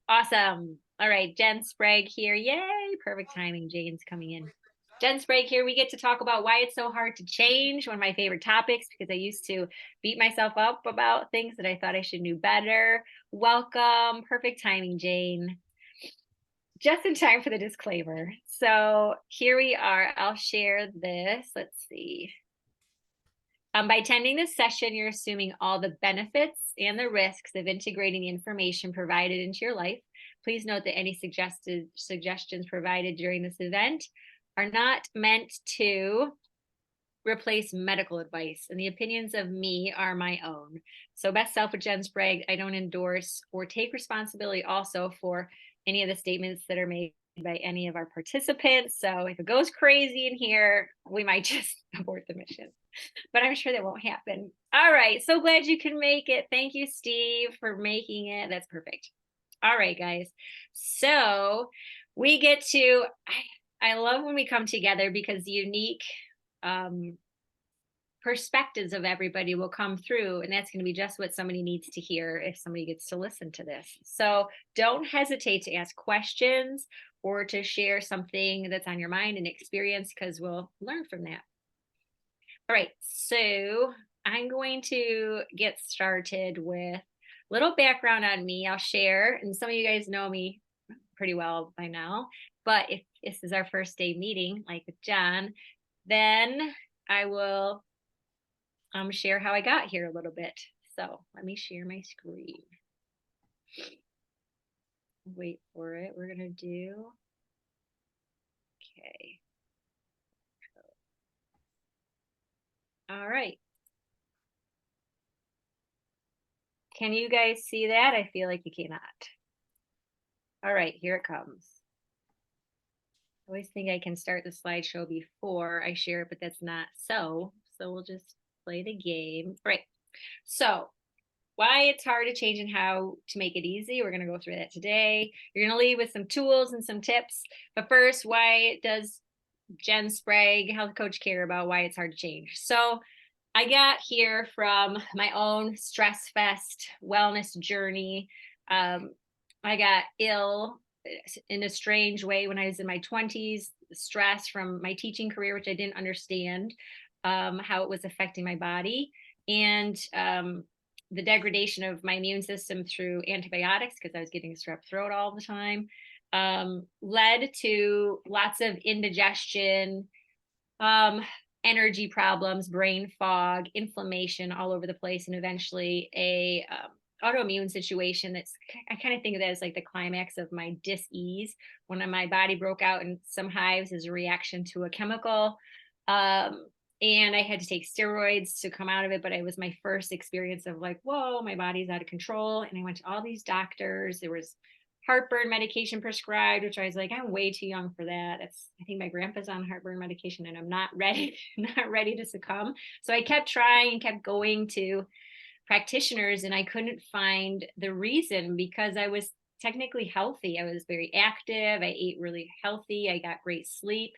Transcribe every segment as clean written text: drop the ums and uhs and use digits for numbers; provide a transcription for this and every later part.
Awesome. All right, Jen Sprague here. Yay, perfect timing. Jane's coming in. Jen Sprague here. We get to talk about why it's so hard to change, one of my favorite topics, because I used to beat myself up about things that I thought I should do better. Welcome. Perfect timing, Jane. Just in time for the disclaimer. So here we are. I'll share this. Let's see. By attending this session, you're assuming all the benefits and the risks of integrating the information provided into your life. Please note that any suggestions provided during this event are not meant to replace medical advice, and the opinions of me are my own. So best self with Jen Sprague, I don't endorse or take responsibility also for any of the statements that are made by any of our participants. So if it goes crazy in here, we might just abort the mission, but I'm sure that won't happen. All right, so glad you can make it. Thank you, Steve, for making it. That's perfect. All right, guys. So we get to, I love when we come together because the unique perspectives of everybody will come through, and that's going to be just what somebody needs to hear if somebody gets to listen to this. So don't hesitate to ask questions or to share something that's on your mind and experience, because we'll learn from that. All right, so I'm going to get started with a little background on me. I'll share, and some of you guys know me pretty well by now, but if this is our first day meeting, like with John, then I will share how I got here a little bit. So let me share my screen. Wait for it. We're gonna do, okay. All right. Can you guys see that? I feel like you cannot. All right, here it comes. I always think I can start the slideshow before I share it, but that's not so. So we'll just play the game. All right. So why it's hard to change and how to make it easy. We're going to go through that today. You're going to leave with some tools and some tips. But first, why does Jen Sprague, health coach, care about why it's hard to change? So I got here from my own stress fest wellness journey. I got ill in a strange way when I was in my 20s, stress from my teaching career, which I didn't understand how it was affecting my body, and the degradation of my immune system through antibiotics, because I was getting strep throat all the time, led to lots of indigestion, energy problems, brain fog, inflammation all over the place, and eventually a autoimmune situation that's, I kind of think of that as like the climax of my dis-ease, when my body broke out in some hives as a reaction to a chemical. And I had to take steroids to come out of it, but it was my first experience of like, whoa, my body's out of control. And I went to all these doctors. There was heartburn medication prescribed, which I was like, I'm way too young for that. I think my grandpa's on heartburn medication and I'm not ready to succumb. So I kept trying and kept going to practitioners, and I couldn't find the reason, because I was technically healthy. I was very active. I ate really healthy. I got great sleep.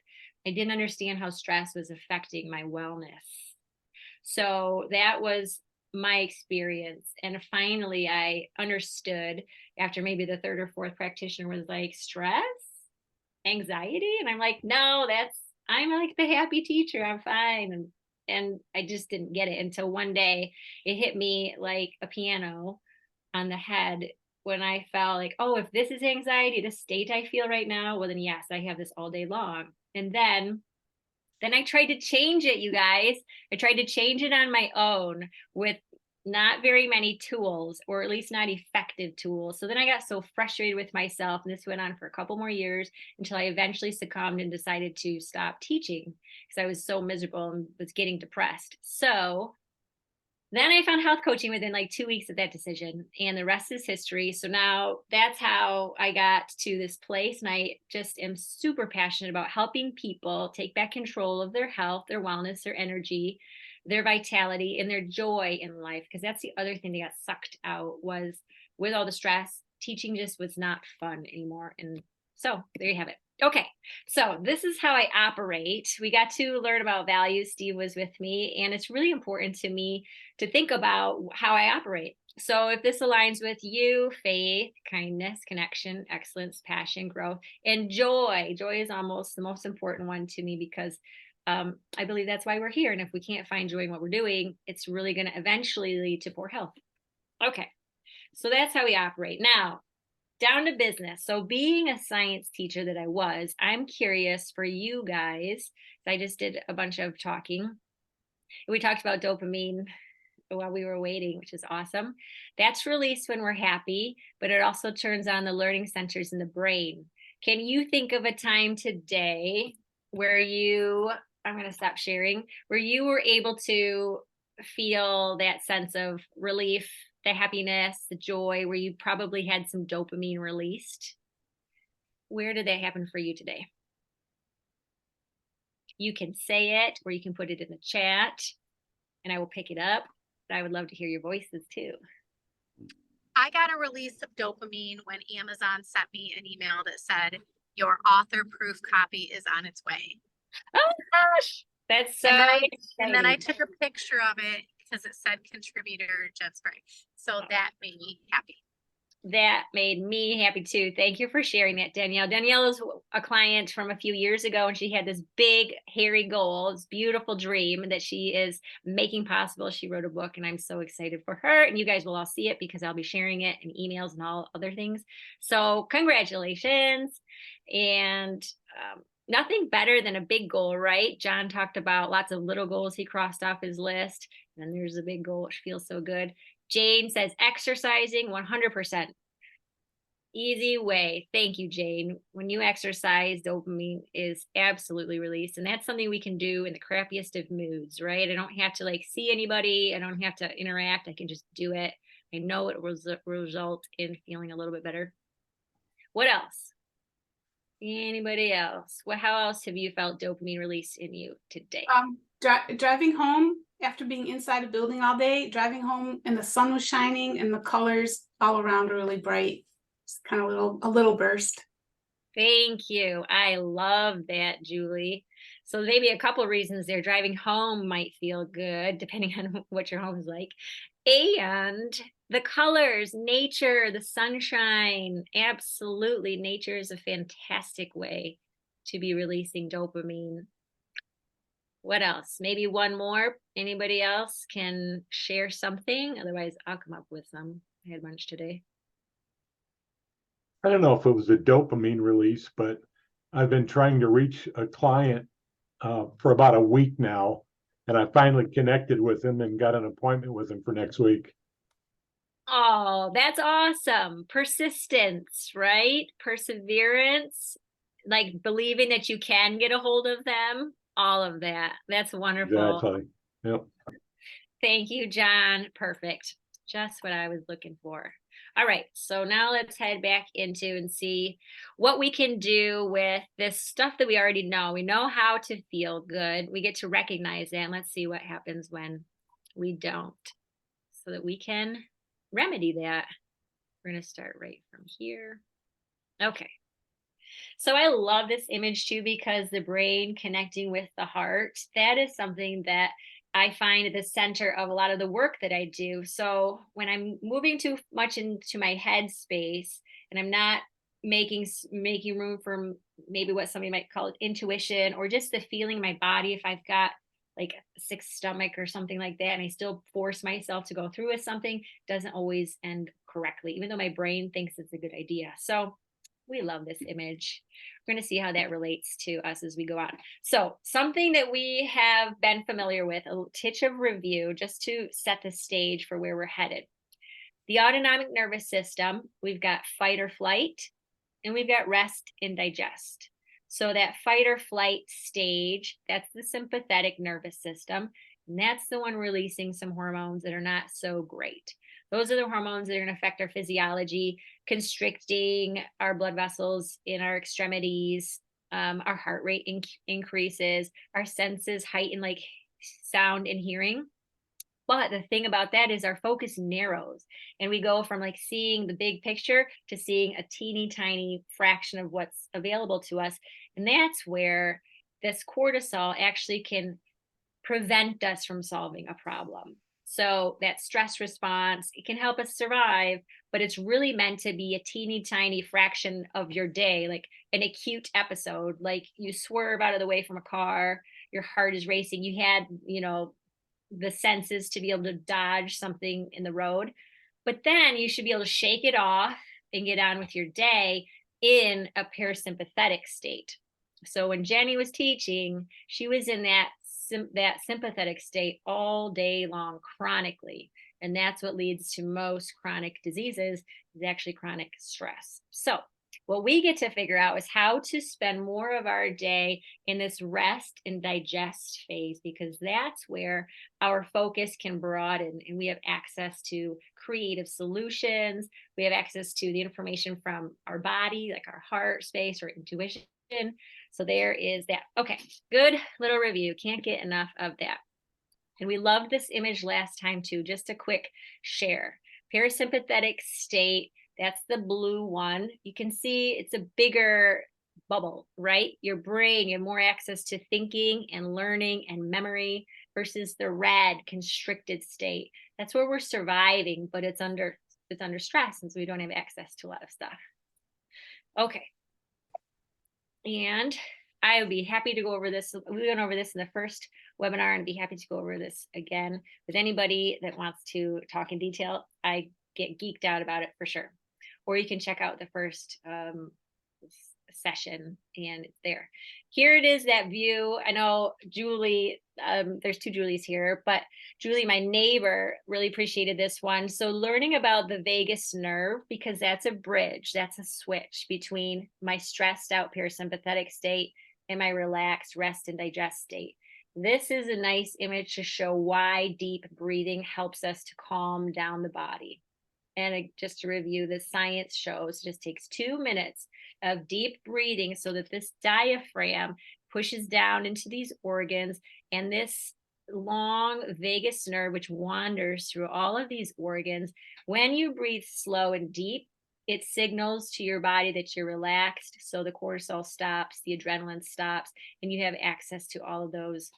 I didn't understand how stress was affecting my wellness. So that was my experience. And finally, I understood after maybe the third or fourth practitioner was like, stress, anxiety. And I'm like, no, I'm like the happy teacher. I'm fine. And I just didn't get it until one day it hit me like a piano on the head when I felt like, oh, if this is anxiety, the state I feel right now, well, then yes, I have this all day long. And then I tried to change it, you guys. I tried to change it on my own with not very many tools, or at least not effective tools. So then I got so frustrated with myself, and this went on for a couple more years until I eventually succumbed and decided to stop teaching because I was so miserable and was getting depressed. So then I found health coaching within like 2 weeks of that decision, and the rest is history. So now that's how I got to this place. And I just am super passionate about helping people take back control of their health, their wellness, their energy, their vitality, and their joy in life. Because that's the other thing that got sucked out, was with all the stress, teaching just was not fun anymore. And so there you have it. Okay, so this is how I operate. We got to learn about values. Steve was with me, and it's really important to me to think about how I operate. So if this aligns with you, faith, kindness, connection, excellence, passion, growth, and joy. Joy is almost the most important one to me because I believe that's why we're here. And if we can't find joy in what we're doing, it's really going to eventually lead to poor health. Okay, so that's how we operate. Now, down to business. So being a science teacher that I was, I'm curious for you guys. I just did a bunch of talking. We talked about dopamine while we were waiting, which is awesome. That's released when we're happy, but it also turns on the learning centers in the brain. Can you think of a time today where I'm going to stop sharing, where you were able to feel that sense of relief, the happiness, the joy, where you probably had some dopamine released? Where did that happen for you today? You can say it or you can put it in the chat and I will pick it up. But I would love to hear your voices too. I got a release of dopamine when Amazon sent me an email that said, your author proof copy is on its way. Oh gosh, that's so and then I took a picture of it because it said contributor Jen Sprague. So that made me happy. That made me happy too. Thank you for sharing that, Danielle. Danielle is a client from a few years ago, and she had this big, hairy goal, this beautiful dream that she is making possible. She wrote a book, and I'm so excited for her. And you guys will all see it because I'll be sharing it in emails and all other things. So, congratulations. And nothing better than a big goal, right? John talked about lots of little goals he crossed off his list. And then there's a big goal, which feels so good. Jane says exercising 100%. Easy way. Thank you, Jane. When you exercise, dopamine is absolutely released. And that's something we can do in the crappiest of moods, right? I don't have to like see anybody. I don't have to interact. I can just do it. I know it will result in feeling a little bit better. What else? Anybody else? How else have you felt dopamine released in you today? Driving home after being inside a building all day, driving home and the sun was shining and the colors all around are really bright. It's kind of a little burst. Thank you. I love that, Julie. So maybe a couple of reasons there. Driving home might feel good, depending on what your home is like. And the colors, nature, the sunshine. Absolutely. Nature is a fantastic way to be releasing dopamine. What else? Maybe one more. Anybody else can share something? Otherwise, I'll come up with some. I had lunch today. I don't know if it was a dopamine release, but I've been trying to reach a client for about a week now, and I finally connected with him and got an appointment with him for next week. Oh, that's awesome. Persistence, right? Perseverance, like believing that you can get a hold of them, all of that. That's wonderful. Exactly. Yep. Thank you, John. Perfect. Just what I was looking for. All right, so now let's head back into and see what we can do with this stuff that we already know. We know how to feel good. We get to recognize that, and let's see what happens when we don't, so that we can remedy that. We're going to start right from here. Okay. So I love this image too, because the brain connecting with the heart, that is something that I find at the center of a lot of the work that I do. So when I'm moving too much into my head space and I'm not making room for maybe what somebody might call intuition, or just the feeling in my body, if I've got like a sick stomach or something like that, and I still force myself to go through with something, doesn't always end correctly, even though my brain thinks it's a good idea. So we love this image. We're going to see how that relates to us as we go on. So something that we have been familiar with, a titch of review, just to set the stage for where we're headed. The autonomic nervous system, we've got fight or flight, and we've got rest and digest. So that fight or flight stage, that's the sympathetic nervous system. And that's the one releasing some hormones that are not so great. Those are the hormones that are going to affect our physiology, constricting our blood vessels in our extremities. Our heart rate increases, our senses heighten, like sound and hearing. But the thing about that is our focus narrows, and we go from like seeing the big picture to seeing a teeny tiny fraction of what's available to us. And that's where this cortisol actually can prevent us from solving a problem. So that stress response, it can help us survive, but it's really meant to be a teeny tiny fraction of your day, like an acute episode, like you swerve out of the way from a car, your heart is racing, you had, the senses to be able to dodge something in the road. But then you should be able to shake it off and get on with your day in a parasympathetic state. So when Jenny was teaching, she was in that sympathetic state all day long, chronically. And that's what leads to most chronic diseases, is actually chronic stress. So what we get to figure out is how to spend more of our day in this rest and digest phase, because that's where our focus can broaden and we have access to creative solutions. We have access to the information from our body, like our heart space or intuition. So there is that. Okay, good little review. Can't get enough of that. And we loved this image last time too. Just a quick share. Parasympathetic state, that's the blue one. You can see it's a bigger bubble, right? Your brain, you have more access to thinking and learning and memory versus the red constricted state. That's where we're surviving, but it's under stress, and so we don't have access to a lot of stuff. Okay. And I would be happy to go over this. We went over this in the first webinar, and be happy to go over this again with anybody that wants to talk in detail. I get geeked out about it for sure. Or you can check out the first session, and it's there. Here it is, that view. I know Julie, there's two Julies here, but Julie, my neighbor, really appreciated this one. So learning about the vagus nerve, because that's a bridge, that's a switch between my stressed out parasympathetic state and my relaxed rest and digest state. This is a nice image to show why deep breathing helps us to calm down the body. And just to review, the science shows it just takes 2 minutes of deep breathing so that this diaphragm pushes down into these organs, and this long vagus nerve, which wanders through all of these organs, when you breathe slow and deep, it signals to your body that you're relaxed. So the cortisol stops, the adrenaline stops, and you have access to all of those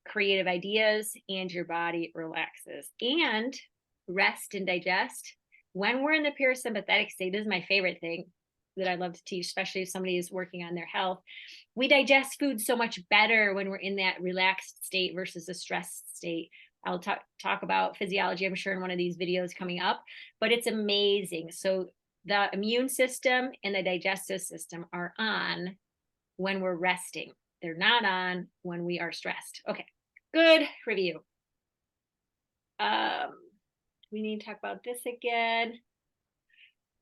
creative ideas, and your body relaxes. And rest and digest, when we're in the parasympathetic state, this is my favorite thing that I love to teach, especially if somebody is working on their health. We digest food so much better when we're in that relaxed state versus a stressed state. I'll talk about physiology, I'm sure, in one of these videos coming up, but it's amazing. So the immune system and the digestive system are on when we're resting. They're not on when we are stressed. Okay, good review. We need to talk about this again.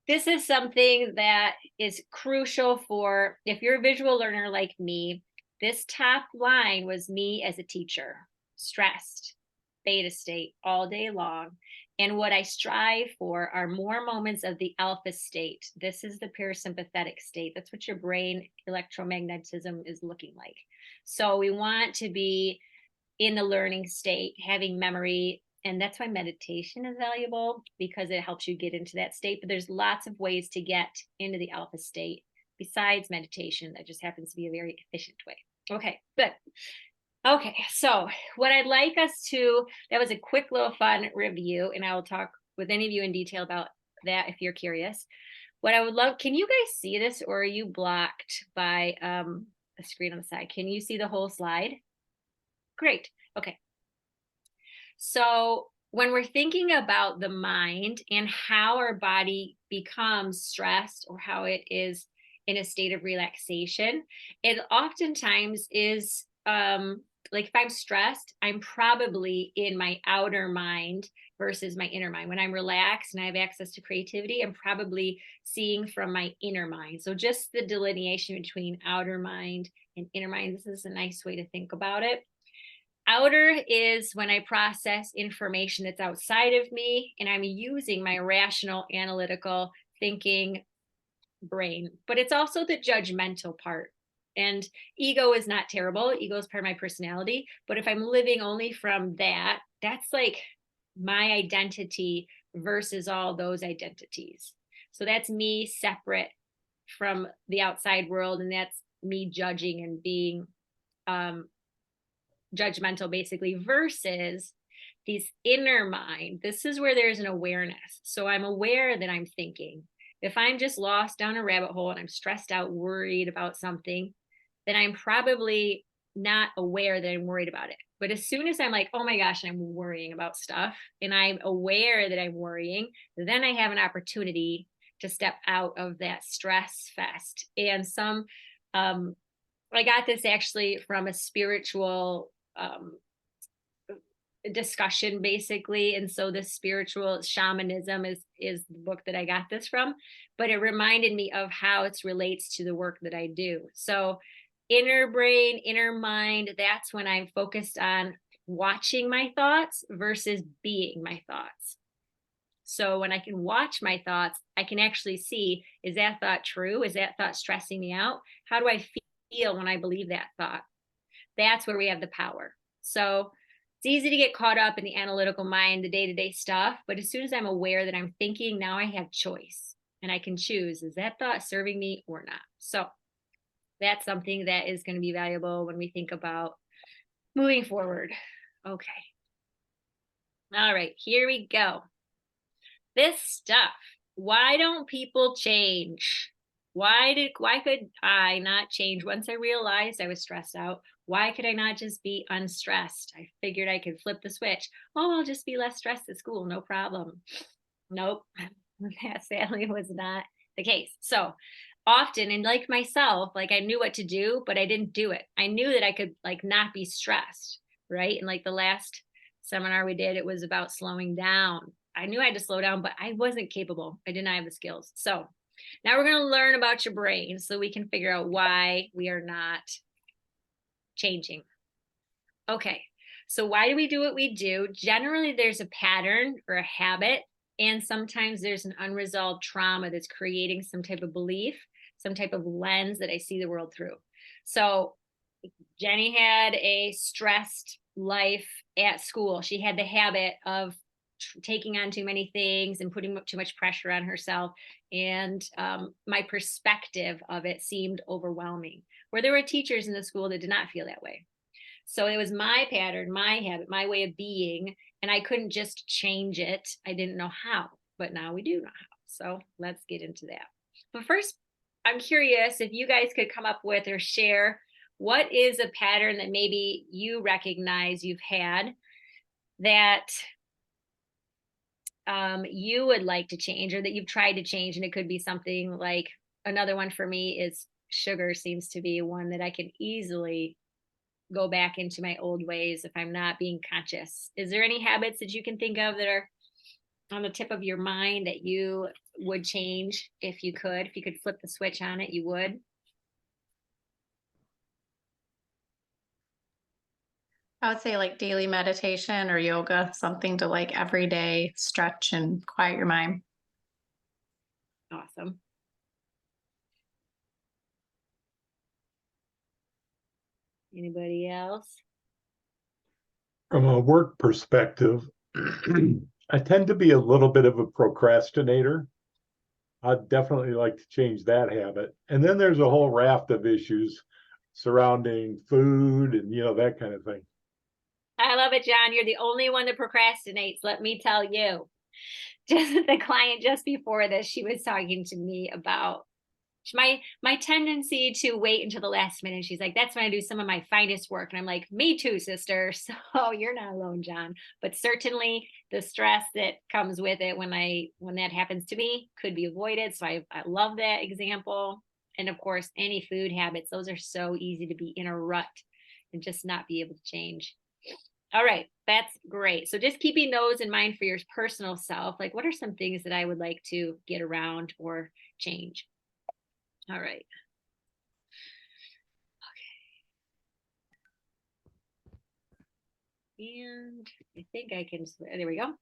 This is something that is crucial for, if you're a visual learner like me, this top line was me as a teacher, stressed, beta state all day long. And what I strive for are more moments of the alpha state. This is the parasympathetic state. That's what your brain electromagnetism is looking like. So we want to be in the learning state, having memory. And that's why meditation is valuable, because it helps you get into that state. But there's lots of ways to get into the alpha state besides meditation. That just happens to be a very efficient way. Okay, good. Okay, so what I'd like us to, that was a quick little fun review, and I will talk with any of you in detail about that if you're curious. What I would love, can you guys see this, or are you blocked by a screen on the side? Can you see the whole slide? Great, okay. So when we're thinking about the mind and how our body becomes stressed, or how it is in a state of relaxation, it oftentimes is like if I'm stressed, I'm probably in my outer mind versus my inner mind. When I'm relaxed and I have access to creativity, I'm probably seeing from my inner mind. So just the delineation between outer mind and inner mind, this is a nice way to think about it. Outer is when I process information that's outside of me, and I'm using my rational, analytical thinking brain. But it's also the judgmental part. And ego is not terrible. Ego is part of my personality. But if I'm living only from that, that's like my identity versus all those identities. So that's me separate from the outside world, and that's me judging and being judgmental, basically, versus this inner mind, this is where there's an awareness. So I'm aware that I'm thinking. If I'm just lost down a rabbit hole and I'm stressed out, worried about something, then I'm probably not aware that I'm worried about it. But as soon as I'm like, oh my gosh, I'm worrying about stuff, and I'm aware that I'm worrying, then I have an opportunity to step out of that stress fest. And I got this actually from a spiritual discussion, basically. And so the spiritual shamanism is the book that I got this from, but it reminded me of how it relates to the work that I do. So inner brain, inner mind, that's when I'm focused on watching my thoughts versus being my thoughts. So when I can watch my thoughts, I can actually see, is that thought true? Is that thought stressing me out? How do I feel when I believe that thought? That's where we have the power. So it's easy to get caught up in the analytical mind, the day-to-day stuff. But as soon as I'm aware that I'm thinking, now I have choice and I can choose, is that thought serving me or not? So that's something that is going to be valuable when we think about moving forward. Okay. All right, here we go. This stuff. Why don't people change? Why could I not change? Once I realized I was stressed out, why could I not just be unstressed? I figured I could flip the switch. Oh, I'll just be less stressed at school, no problem. Nope, that sadly was not the case. So often, and like myself, like I knew what to do, but I didn't do it. I knew that I could like not be stressed, right? And like the last seminar we did, it was about slowing down. I knew I had to slow down, but I wasn't capable. I did not have the skills. So now we're going to learn about your brain so we can figure out why we are not changing. Okay, so why do we do what we do? Generally, there's a pattern or a habit, and sometimes there's an unresolved trauma that's creating some type of belief, some type of lens that I see the world through. So Jenny had a stressed life at school. She had the habit of taking on too many things and putting too much pressure on herself. And my perspective of it seemed overwhelming, where there were teachers in the school that did not feel that way. So it was my pattern, my habit, my way of being, and I couldn't just change it. I didn't know how, but now we do know how. So let's get into that. But first, I'm curious if you guys could come up with or share what is a pattern that maybe you recognize you've had that you would like to change, or that you've tried to change. And it could be something like, another one for me is sugar seems to be one that I can easily go back into my old ways if I'm not being conscious. Is there any habits that you can think of that are on the tip of your mind that you would change if you could flip the switch on it, you would? I would say like daily meditation or yoga, something to like every day stretch and quiet your mind. Awesome. Anybody else? From a work perspective, I tend to be a little bit of a procrastinator. I'd definitely like to change that habit. And then there's a whole raft of issues surrounding food and, that kind of thing. I love it, John. You're the only one that procrastinates. Let me tell you. Just the client just before this, she was talking to me about my tendency to wait until the last minute. She's like, that's when I do some of my finest work. And I'm like, me too, sister. So you're not alone, John. But certainly the stress that comes with it when that happens to me could be avoided. So I love that example. And of course, any food habits, those are so easy to be in a rut and just not be able to change. All right, that's great. So just keeping those in mind for your personal self, like what are some things that I would like to get around or change? All right. Okay. And I think I can, there we go.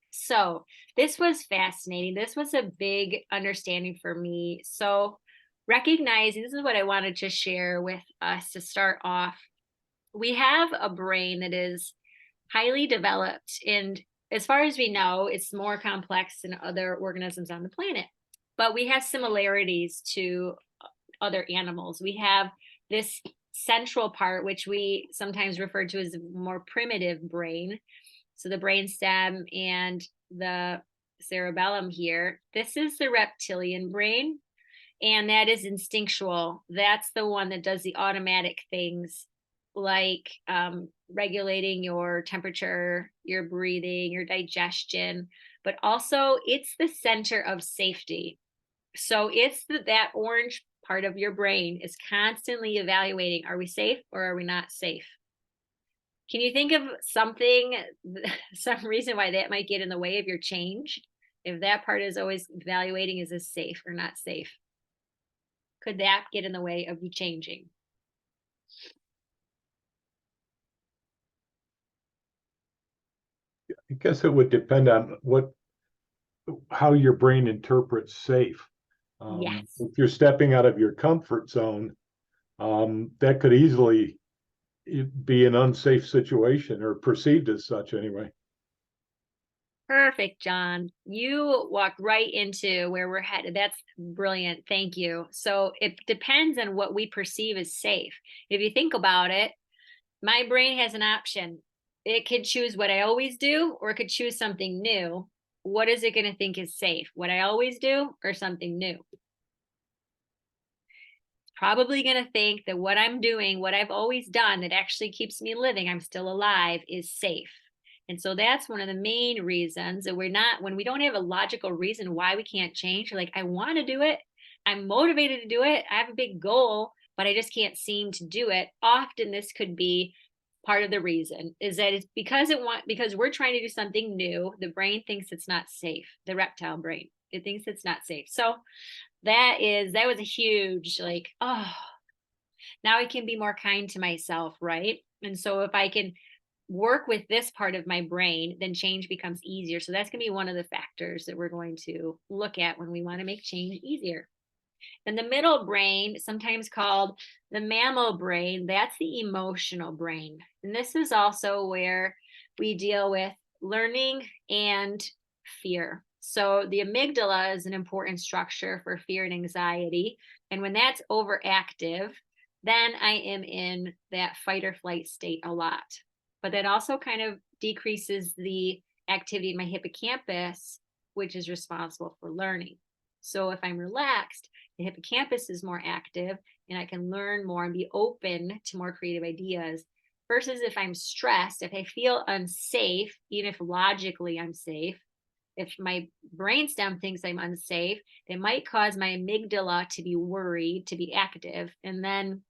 So this was fascinating. This was a big understanding for me. So recognizing, this is what I wanted to share with us to start off. We have a brain that is highly developed, and as far as we know, it's more complex than other organisms on the planet. But we have similarities to other animals. We have this central part, which we sometimes refer to as a more primitive brain. So the brainstem and the cerebellum here, this is the reptilian brain, and that is instinctual. That's the one that does the automatic things like regulating your temperature, your breathing, your digestion, but also it's the center of safety. So it's that orange part of your brain is constantly evaluating, are we safe or are we not safe? Can you think of something, some reason why that might get in the way of your change? If that part is always evaluating, is this safe or not safe? Could that get in the way of you changing? I guess it would depend on how your brain interprets safe. Yes. If you're stepping out of your comfort zone, that could easily be an unsafe situation or perceived as such anyway. Perfect, John. You walked right into where we're headed. That's brilliant. Thank you. So it depends on what we perceive as safe. If you think about it, my brain has an option. It could choose what I always do, or it could choose something new. What is it going to think is safe? What I always do or something new? It's probably going to think that what I'm doing, what I've always done that actually keeps me living, I'm still alive, is safe. And so that's one of the main reasons that when we don't have a logical reason why we can't change, like I want to do it, I'm motivated to do it, I have a big goal, but I just can't seem to do it. Often this could be part of the reason is that it's because we're trying to do something new. The brain thinks it's not safe. The reptile brain, it thinks it's not safe. So that was a huge now I can be more kind to myself, right? And so if I can work with this part of my brain, then change becomes easier. So that's going to be one of the factors that we're going to look at when we want to make change easier. And the middle brain, sometimes called the mammal brain, that's the emotional brain. And this is also where we deal with learning and fear. So the amygdala is an important structure for fear and anxiety. And when that's overactive, then I am in that fight or flight state a lot. But that also kind of decreases the activity in my hippocampus, which is responsible for learning. So if I'm relaxed, the hippocampus is more active and I can learn more and be open to more creative ideas. Versus if I'm stressed, if I feel unsafe, even if logically I'm safe, if my brainstem thinks I'm unsafe, it might cause my amygdala to be worried, to be active. And then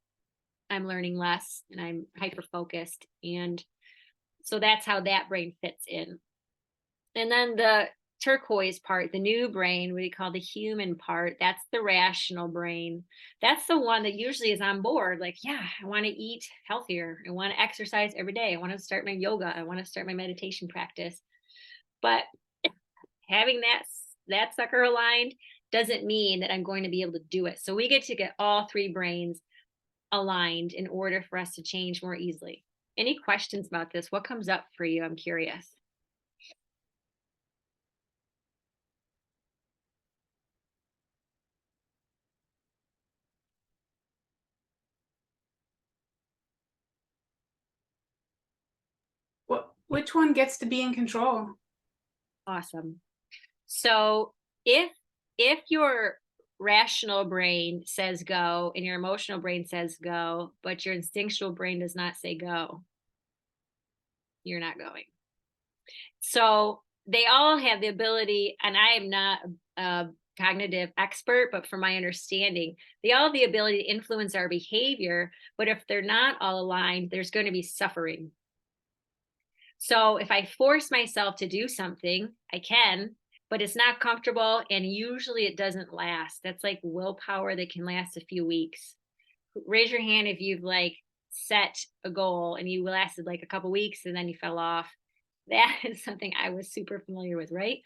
I'm learning less and I'm hyper focused. And so that's how that brain fits in. And then the turquoise part, the new brain, what we call the human part, that's the rational brain. That's the one that usually is on board. Like, yeah, I want to eat healthier. I want to exercise every day. I want to start my yoga. I want to start my meditation practice. But having that sucker aligned doesn't mean that I'm going to be able to do it. So we get to get all three brains aligned in order for us to change more easily. Any questions about this? What comes up for you? I'm curious. Which one gets to be in control? Awesome. So if your rational brain says go and your emotional brain says go, but your instinctual brain does not say go, you're not going. So they all have the ability, and I am not a cognitive expert, but from my understanding, they all have the ability to influence our behavior. But if they're not all aligned, there's going to be suffering. So if I force myself to do something, I can, but it's not comfortable. And usually it doesn't last. That's like willpower that can last a few weeks. Raise your hand if you've set a goal and you lasted a couple weeks and then you fell off. That is something I was super familiar with, right?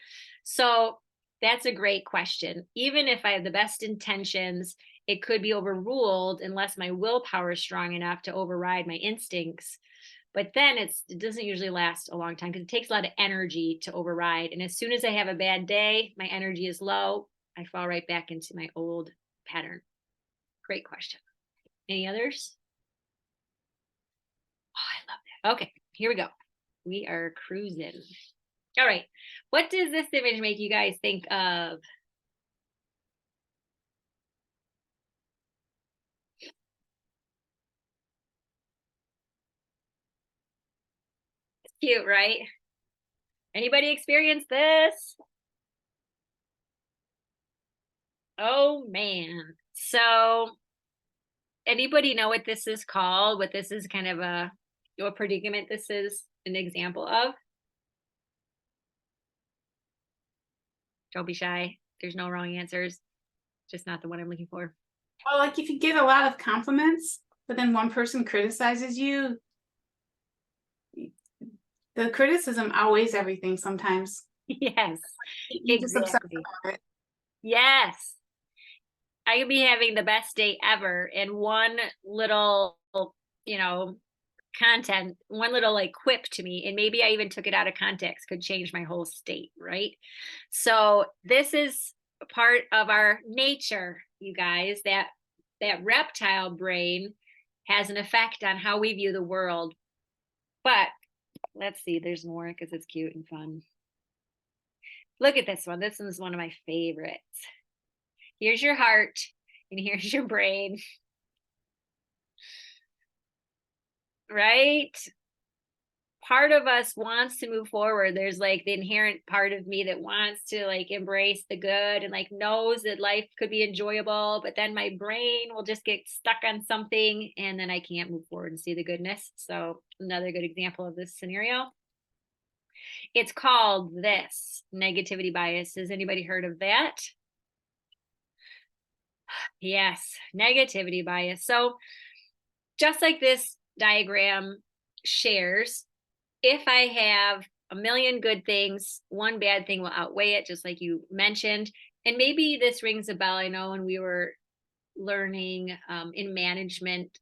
So that's a great question. Even if I have the best intentions, it could be overruled unless my willpower is strong enough to override my instincts. But then it doesn't usually last a long time because it takes a lot of energy to override. And as soon as I have a bad day, my energy is low, I fall right back into my old pattern. Great question. Any others? Oh, I love that. Okay, here we go. We are cruising. All right. What does this image make you guys think of? It's cute, right? Anybody experience this? Oh man. So anybody know what this is called? What this is kind of what predicament this is an example of? Don't be shy. There's no wrong answers. Just not the one I'm looking for. Well, like if you get a lot of compliments, but then one person criticizes you, the criticism outweighs everything sometimes. Yes, You just obsess exactly. about it. Yes. I could be having the best day ever, and one little, content, one little like quip to me, and maybe I even took it out of context, could change my whole state, right? So this is a part of our nature, you guys, that reptile brain has an effect on how we view the world. But let's see, there's more because it's cute and fun. Look at this one. This one's one of my favorites. Here's your heart and here's your brain. Right? Part of us wants to move forward. There's like the inherent part of me that wants to like embrace the good and like knows that life could be enjoyable, but then my brain will just get stuck on something and then I can't move forward and see the goodness. So another good example of this scenario. It's called this negativity bias. Has anybody heard of that? Yes, negativity bias. So just like this diagram shares, if I have a million good things, one bad thing will outweigh it, just like you mentioned. And maybe this rings a bell. I know when we were learning in management,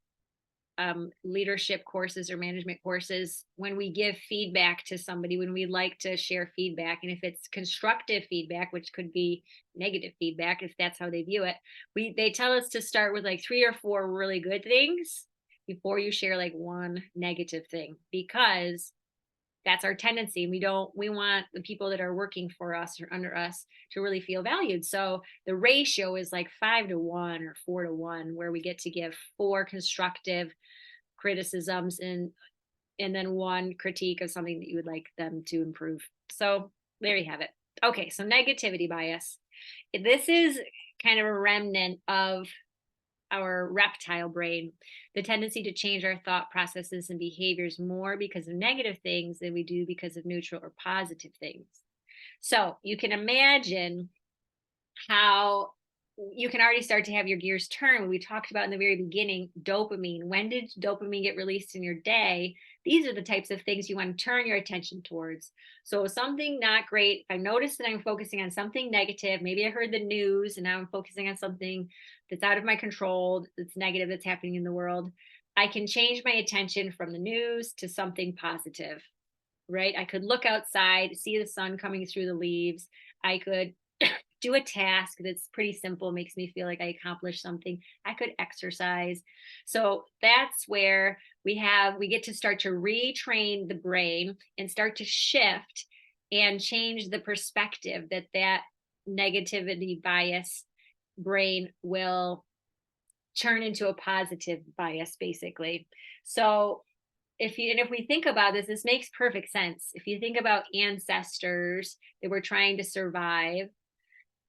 leadership courses or management courses, when we give feedback to somebody, when we like to share feedback, and if it's constructive feedback, which could be negative feedback, if that's how they view it, they tell us to start with like 3 or 4 really good things before you share like one negative thing, because that's our tendency. We want the people that are working for us or under us to really feel valued. So the ratio is like 5 to 1 or 4 to 1, where we get to give 4 constructive criticisms and then 1 critique of something that you would like them to improve. So there you have it. Okay, so negativity bias. This is kind of a remnant of our reptile brain, the tendency to change our thought processes and behaviors more because of negative things than we do because of neutral or positive things. So you can imagine how you can already start to have your gears turn. We talked about in the very beginning, dopamine. When did dopamine get released in your day? These are the types of things you want to turn your attention towards. So something not great, if I notice that I'm focusing on something negative, maybe I heard the news and now I'm focusing on something that's out of my control, that's negative, that's happening in the world, I can change my attention from the news to something positive, right? I could look outside, see the sun coming through the leaves. I could do a task that's pretty simple, makes me feel like I accomplished something. I could exercise. So that's where we get to start to retrain the brain and start to shift and change the perspective that negativity bias brain will turn into a positive bias, basically. So if we think about this makes perfect sense. If you think about ancestors that were trying to survive,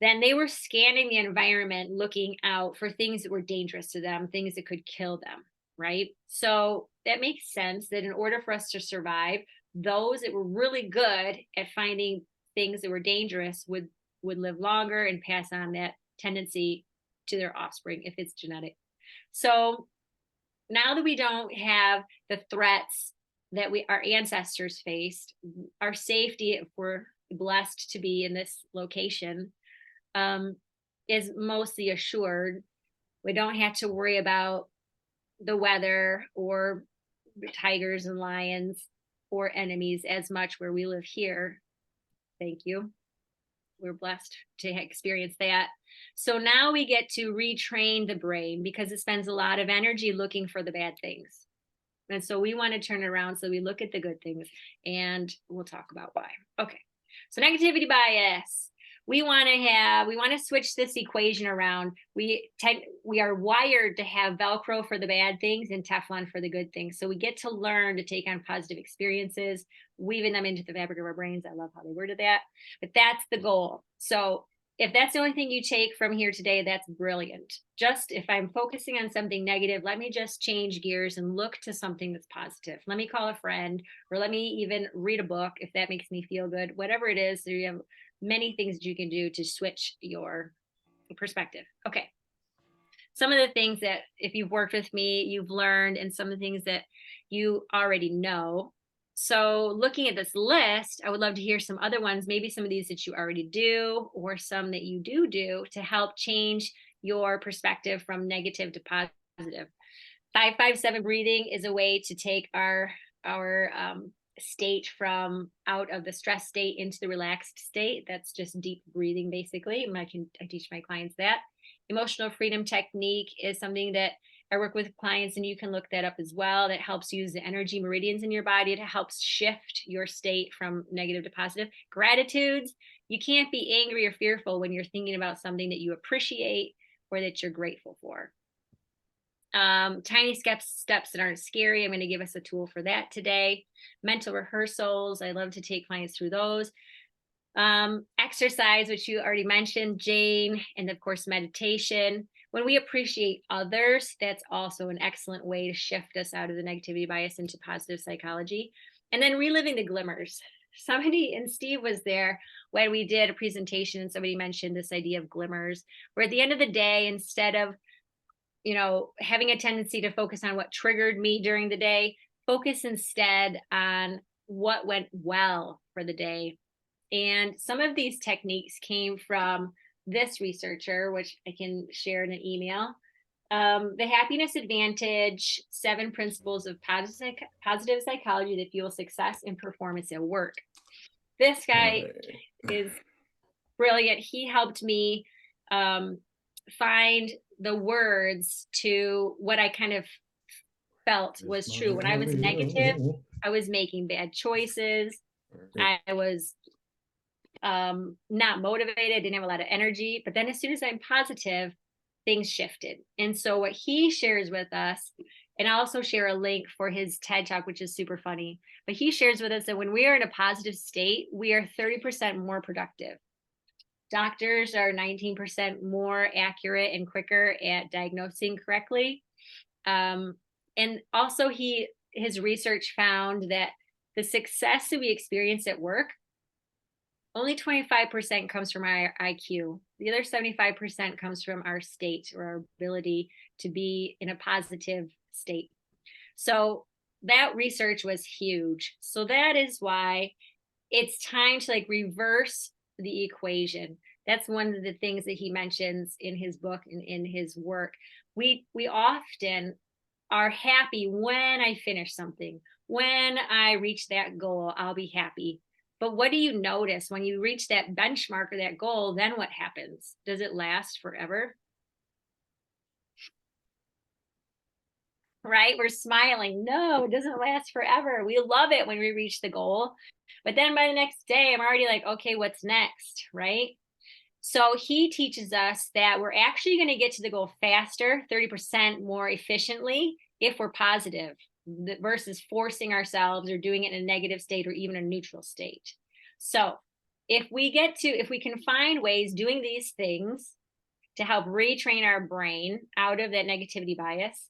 then they were scanning the environment, looking out for things that were dangerous to them, things that could kill them, right? So that makes sense that in order for us to survive, those that were really good at finding things that were dangerous would live longer and pass on that tendency to their offspring if it's genetic. So now that we don't have the threats that our ancestors faced, our safety, if we're blessed to be in this location, is mostly assured. We don't have to worry about the weather or tigers and lions or enemies as much where we live here. Thank you. We're blessed to experience that. So now we get to retrain the brain because it spends a lot of energy looking for the bad things. And so we want to turn it around. So we look at the good things, and we'll talk about why. Okay. So negativity bias. We want to switch this equation around. We are wired to have Velcro for the bad things and Teflon for the good things. So we get to learn to take on positive experiences, weaving them into the fabric of our brains. I love how they worded that, but that's the goal. So if that's the only thing you take from here today, that's brilliant. Just if I'm focusing on something negative, let me just change gears and look to something that's positive. Let me call a friend, or let me even read a book if that makes me feel good, whatever it is. So you have many things that you can do to switch your perspective. Okay. Some of the things that if you've worked with me, you've learned, and some of the things that you already know. So looking at this list, I would love to hear some other ones, maybe some of these that you already do, or some that you do to help change your perspective from negative to positive. 5-5-7 breathing is a way to take our state from out of the stress state into the relaxed state. That's just deep breathing, basically. I teach my clients that. Emotional freedom technique is something that I work with clients, and you can look that up as well. That helps use the energy meridians in your body. It helps shift your state from negative to positive. Gratitudes. You can't be angry or fearful when you're thinking about something that you appreciate or that you're grateful for. Tiny steps that aren't scary. I'm going to give us a tool for that today. Mental rehearsals. I love to take clients through those. Exercise, which you already mentioned, Jane, and of course, meditation. When we appreciate others, that's also an excellent way to shift us out of the negativity bias into positive psychology. And then reliving the glimmers. Somebody, and Steve was there when we did a presentation, and somebody mentioned this idea of glimmers, where at the end of the day, instead of having a tendency to focus on what triggered me during the day, focus instead on what went well for the day. And some of these techniques came from this researcher, which I can share in an email. The Happiness Advantage, 7 Principles of Positive Psychology that Fuel Success and Performance at Work. This guy is brilliant. He helped me find the words to what I kind of felt was true. When I was negative, I was making bad choices. I was not motivated, didn't have a lot of energy. But then as soon as I'm positive, things shifted. And so what he shares with us, and I'll also share a link for his TED Talk, which is super funny, but he shares with us that when we are in a positive state, we are 30% more productive. Doctors are 19% more accurate and quicker at diagnosing correctly. And also his research found that the success that we experience at work, only 25% comes from our IQ. The other 75% comes from our state, or our ability to be in a positive state. So that research was huge. So that is why it's time to reverse the equation. That's one of the things that he mentions in his book and in his work. We often are happy when I finish something. When I reach that goal, I'll be happy. But what do you notice when you reach that benchmark or that goal? Then what happens? Does it last forever? Right? We're smiling. No, it doesn't last forever. We love it when we reach the goal. But then by the next day, I'm already like, okay, what's next? Right? So he teaches us that we're actually going to get to the goal faster, 30% more efficiently, if we're positive, versus forcing ourselves or doing it in a negative state or even a neutral state. So if we can find ways doing these things to help retrain our brain out of that negativity bias,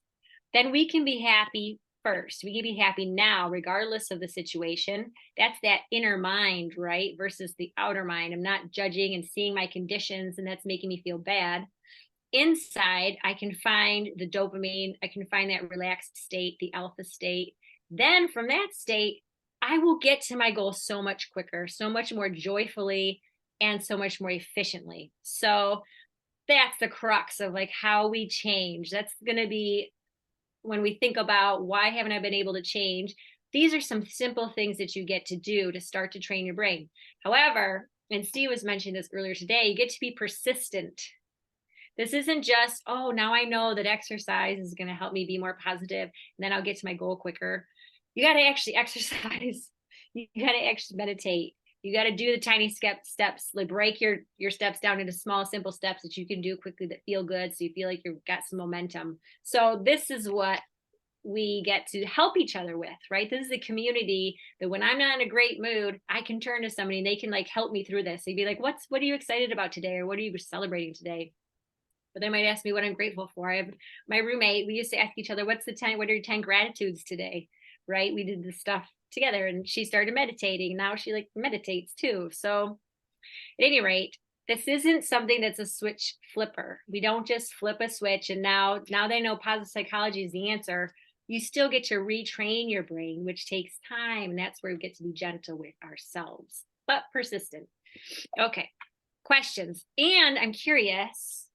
then we can be happy first. We can be happy now, regardless of the situation. That's that inner mind, right? Versus the outer mind. I'm not judging and seeing my conditions, and that's making me feel bad. Inside, I can find the dopamine. I can find that relaxed state, the alpha state. Then from that state, I will get to my goal so much quicker, so much more joyfully, and so much more efficiently. So that's the crux of how we change. That's going to be when we think about why haven't I been able to change. These are some simple things that you get to do to start to train your brain. However, and Steve was mentioning this earlier today, you get to be persistent. This isn't just, oh, now I know that exercise is going to help me be more positive, and then I'll get to my goal quicker. You got to actually exercise. You got to actually meditate. You got to do the tiny steps, like break your steps down into small, simple steps that you can do quickly that feel good. So you feel like you've got some momentum. So this is what we get to help each other with, right? This is a community that when I'm not in a great mood, I can turn to somebody and they can like help me through this. They'd be like, what are you excited about today? Or what are you celebrating today? But they might ask me what I'm grateful for. I have my roommate, we used to ask each other, what are your 10 gratitudes today? Right? We did this stuff together and she started meditating. Now she like meditates too. So at any rate, this isn't something that's a switch flipper. We don't just flip a switch and now they know positive psychology is the answer. You still get to retrain your brain, which takes time. And that's where we get to be gentle with ourselves, but persistent. Okay, questions. And I'm curious,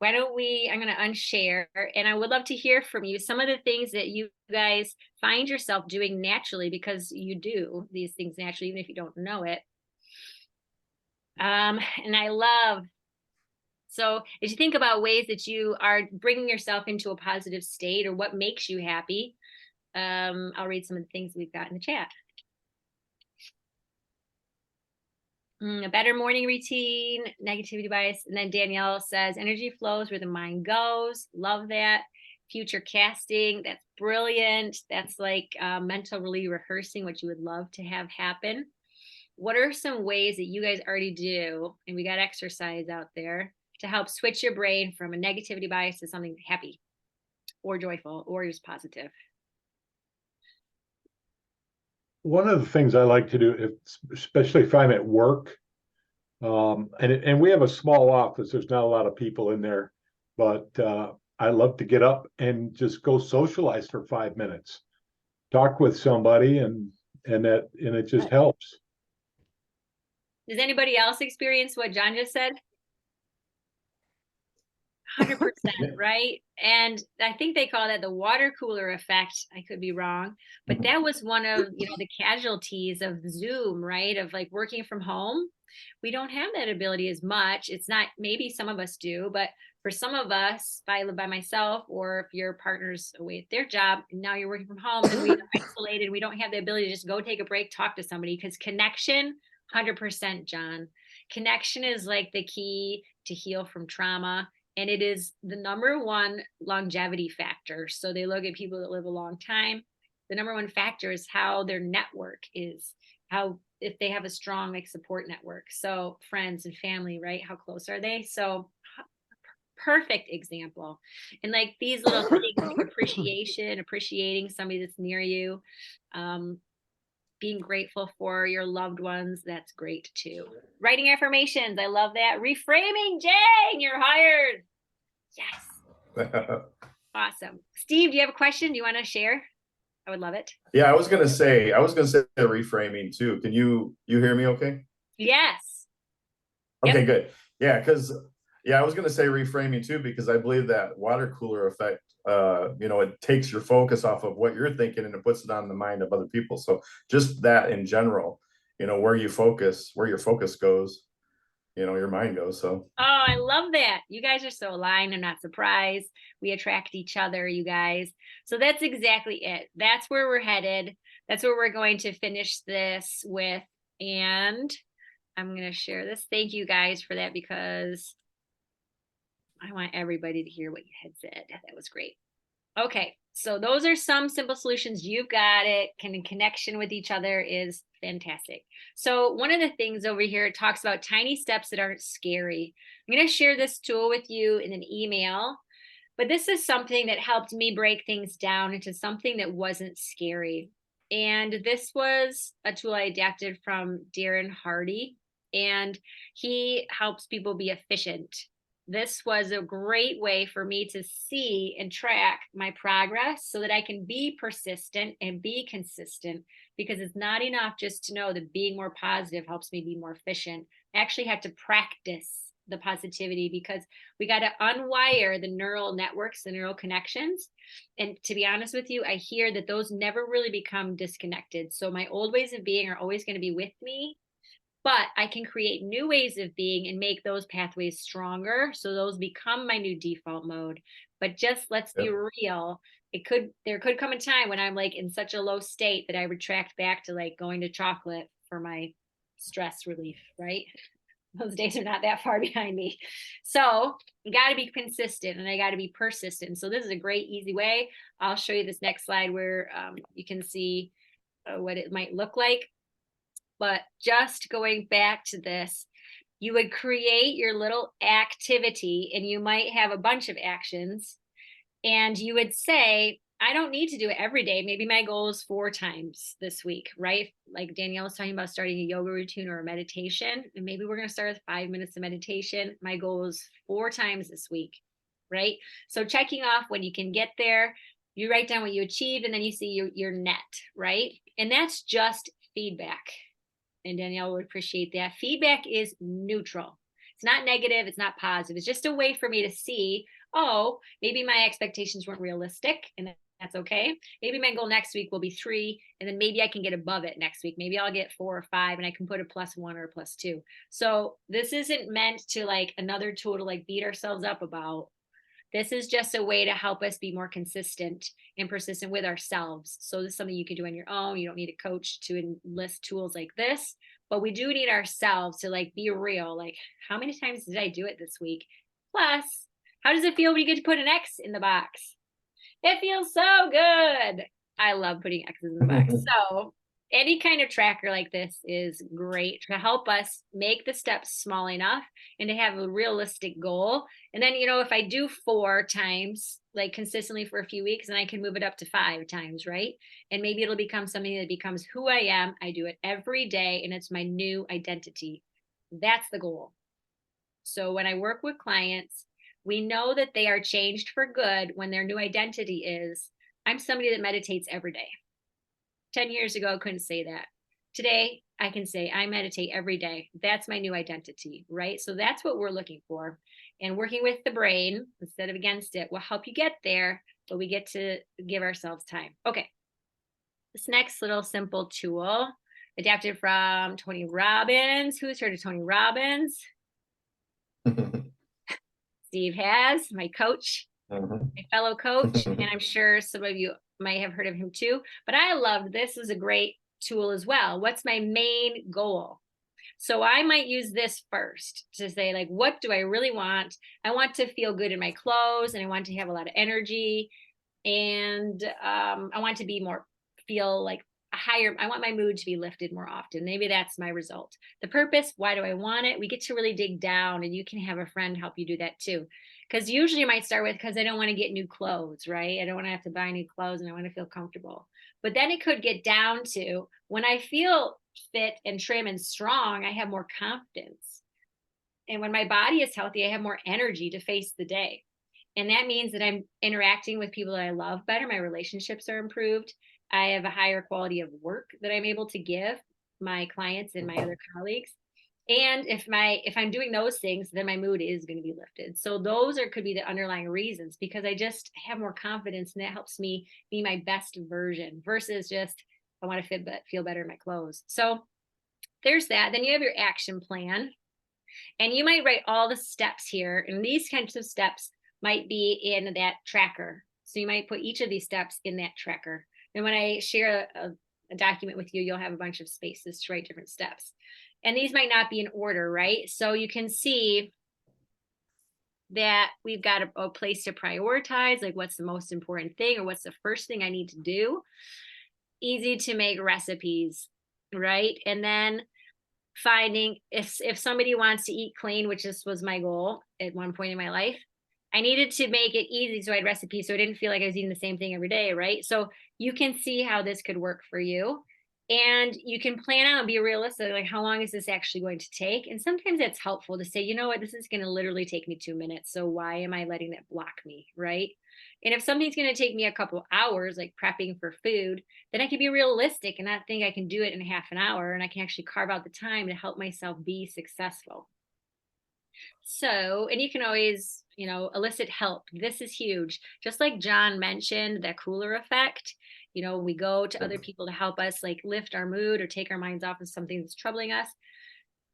I'm going to unshare, and I would love to hear from you some of the things that you guys find yourself doing naturally, because you do these things naturally, even if you don't know it. And I love, so as you think about ways that you are bringing yourself into a positive state or what makes you happy, I'll read some of the things we've got in the chat. A better morning routine, negativity bias. And then Danielle says, energy flows where the mind goes. Love that. Future casting. That's brilliant. That's like mentally rehearsing what you would love to have happen. What are some ways that you guys already do? And we got exercise out there to help switch your brain from a negativity bias to something happy or joyful or just positive. One of the things I like to do, especially if I'm at work, and we have a small office, there's not a lot of people in there, but I love to get up and just go socialize for 5 minutes, talk with somebody, and it just helps. Does anybody else experience what John just said? 100%, right? And I think they call that the water cooler effect. I could be wrong, but that was one of the casualties of Zoom, right? Of like working from home. We don't have that ability as much. It's not, maybe some of us do, but for some of us, if I live by myself, or if your partner's away at their job, and now you're working from home, and we're isolated, we don't have the ability to just go take a break, talk to somebody, because connection, 100%, John. Connection is like the key to heal from trauma. And it is the #1 longevity factor. So they look at people that live a long time. The #1 factor is how their network is, how, if they have a strong like support network. So friends and family, right? How close are they? So perfect example. And like these little things, like appreciating somebody that's near you, being grateful for your loved ones, that's great too. Writing affirmations, I love that. Reframing, Jane, you're hired. Yes. Awesome. Steve, do you have a question? Do you want to share? I would love it. Yeah, I was gonna say reframing too. Can you hear me okay? Yes. Okay, Yep. good. Yeah, because I was gonna say reframing too, because I believe that water cooler effect, it takes your focus off of what you're thinking and it puts it on the mind of other people. So just that in general, where your focus goes, your mind goes. So Oh, I love that. You guys are so aligned. I'm not surprised. We attract each other, you guys. So that's exactly it. That's where we're headed. That's where we're going to finish this with. And I'm going to share this. Thank you guys for that, because I want everybody to hear what you had said. That was great. Okay, so those are some simple solutions. You've got it. Connection with each other is fantastic. So one of the things over here, it talks about tiny steps that aren't scary. I'm going to share this tool with you in an email, but this is something that helped me break things down into something that wasn't scary. And this was a tool I adapted from Darren Hardy, and he helps people be efficient. This was a great way for me to see and track my progress so that I can be persistent and be consistent, because it's not enough just to know that being more positive helps me be more efficient. I actually had to practice the positivity, because we got to unwire the neural networks, the neural connections. And to be honest with you, I hear that those never really become disconnected. So my old ways of being are always going to be with me, but I can create new ways of being and make those pathways stronger. So those become my new default mode. But just let's be real. There could come a time when I'm like in such a low state that I retract back to like going to chocolate for my stress relief, right? Those days are not that far behind me. So you got to be consistent and I got to be persistent. So this is a great, easy way. I'll show you this next slide where you can see what it might look like. But just going back to this, you would create your little activity and you might have a bunch of actions and you would say, I don't need to do it every day. Maybe my goal is 4 times this week, right? Like Danielle was talking about starting a yoga routine or a meditation. And maybe we're going to start with 5 minutes of meditation. My goal is 4 times this week, right? So checking off when you can get there, you write down what you achieved and then you see your net, right? And that's just feedback. And Danielle would appreciate that. Feedback is neutral. It's not negative. It's not positive. It's just a way for me to see, oh, maybe my expectations weren't realistic and that's okay. Maybe my goal next week will be 3 and then maybe I can get above it next week. Maybe I'll get 4 or 5 and I can put a +1 or a +2. So this isn't meant to like another tool to like beat ourselves up about. This is just a way to help us be more consistent and persistent with ourselves. So this is something you can do on your own. You don't need a coach to enlist tools like this, but we do need ourselves to like be real. Like, how many times did I do it this week? Plus, how does it feel when you get to put an X in the box? It feels so good. I love putting X's in the box. So any kind of tracker like this is great to help us make the steps small enough and to have a realistic goal. And then, if I do 4 times, like consistently for a few weeks, then I can move it up to 5 times, right? And maybe it'll become something that becomes who I am. I do it every day and it's my new identity. That's the goal. So when I work with clients, we know that they are changed for good when their new identity is, I'm somebody that meditates every day. 10 years ago, I couldn't say that. Today, I can say I meditate every day. That's my new identity, right? So that's what we're looking for. And working with the brain instead of against it will help you get there, but we get to give ourselves time. Okay. This next little simple tool, adapted from Tony Robbins. Who's heard of Tony Robbins? Steve has, my coach, my fellow coach, and I'm sure some of you might have heard of him too, but I love this is a great tool as well. What's my main goal? So I might use this first to say, like, what do I really want? I want to feel good in my clothes and I want to have a lot of energy and I want to be feel like higher. I want my mood to be lifted more often. Maybe that's my result. The purpose, why do I want it? We get to really dig down and you can have a friend help you do that too. Because usually you might start with, because I don't want to get new clothes, right? I don't want to have to buy new clothes and I want to feel comfortable. But then it could get down to when I feel fit and trim and strong, I have more confidence. And when my body is healthy, I have more energy to face the day. And that means that I'm interacting with people that I love better. My relationships are improved. I have a higher quality of work that I'm able to give my clients and my other colleagues. And if I'm doing those things, then my mood is going to be lifted. So those could be the underlying reasons, because I just have more confidence and that helps me be my best version versus just I want to feel better in my clothes. So there's that. Then you have your action plan and you might write all the steps here. And these kinds of steps might be in that tracker. So you might put each of these steps in that tracker. And when I share a document with you, you'll have a bunch of spaces to write different steps. And these might not be in order, right? So you can see that we've got a place to prioritize, like what's the most important thing or what's the first thing I need to do. Easy to make recipes, right? And then finding if somebody wants to eat clean, which was my goal at one point in my life, I needed to make it easy. So I had recipes so I didn't feel like I was eating the same thing every day, right? So you can see how this could work for you. And you can plan out and be realistic, like how long is this actually going to take? And sometimes it's helpful to say, you know what, this is going to literally take me 2 minutes. So why am I letting that block me, right? And if something's going to take me a couple hours, like prepping for food, then I can be realistic and not think I can do it in half an hour. And I can actually carve out the time to help myself be successful. So, and you can always, elicit help. This is huge. Just like John mentioned, that cooler effect. We go to other people to help us like lift our mood or take our minds off of something that's troubling us.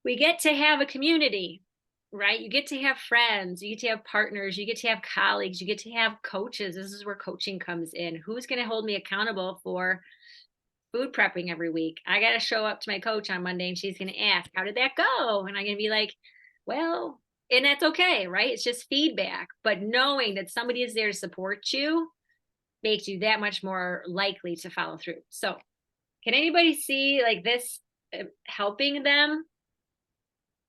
we get to have a community, right? You get to have friends, you get to have partners, you get to have colleagues, you get to have coaches. This is where coaching comes in. Who's going to hold me accountable for food prepping every week? I got to show up to my coach on Monday and she's going to ask, how did that go? And I'm going to be like, well, and that's okay, right? It's just feedback. But knowing that somebody is there to support you makes you that much more likely to follow through. So can anybody see like this helping them?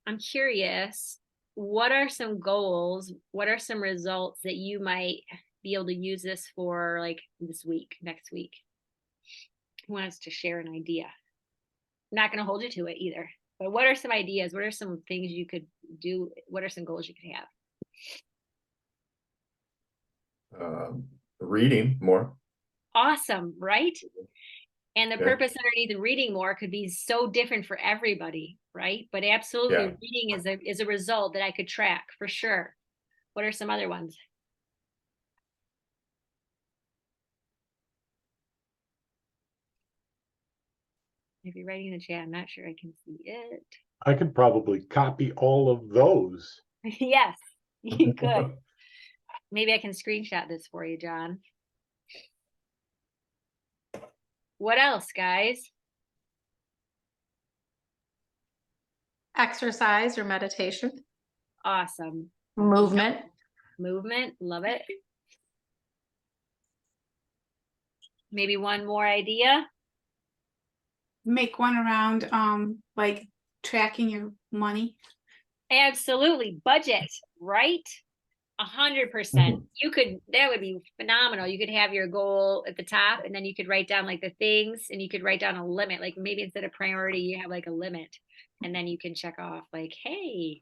I'm curious, what are some goals? What are some results that you might be able to use this for, like this week, next week? Who wants to share an idea? I'm not going to hold you to it either, but what are some ideas? What are some things you could do? What are some goals you could have? Reading more. Awesome, right? And the Yeah. purpose underneath reading more could be so different for everybody, right? But absolutely, Yeah. reading is a result that I could track for sure. What are some other ones? If you're writing in the chat, I'm not sure I can see it. I could probably copy all of those. Yes, you could. Maybe I can screenshot this for you, John. What else, guys? Exercise or meditation, Awesome. movement. Movement, love it. Maybe one more idea. Make one around like tracking your money. Absolutely. Budget, right? 100%. You could, that would be phenomenal. You could have your goal at the top and then you could write down like the things and you could write down a limit. Like maybe instead of priority, you have like a limit and then you can check off like, hey,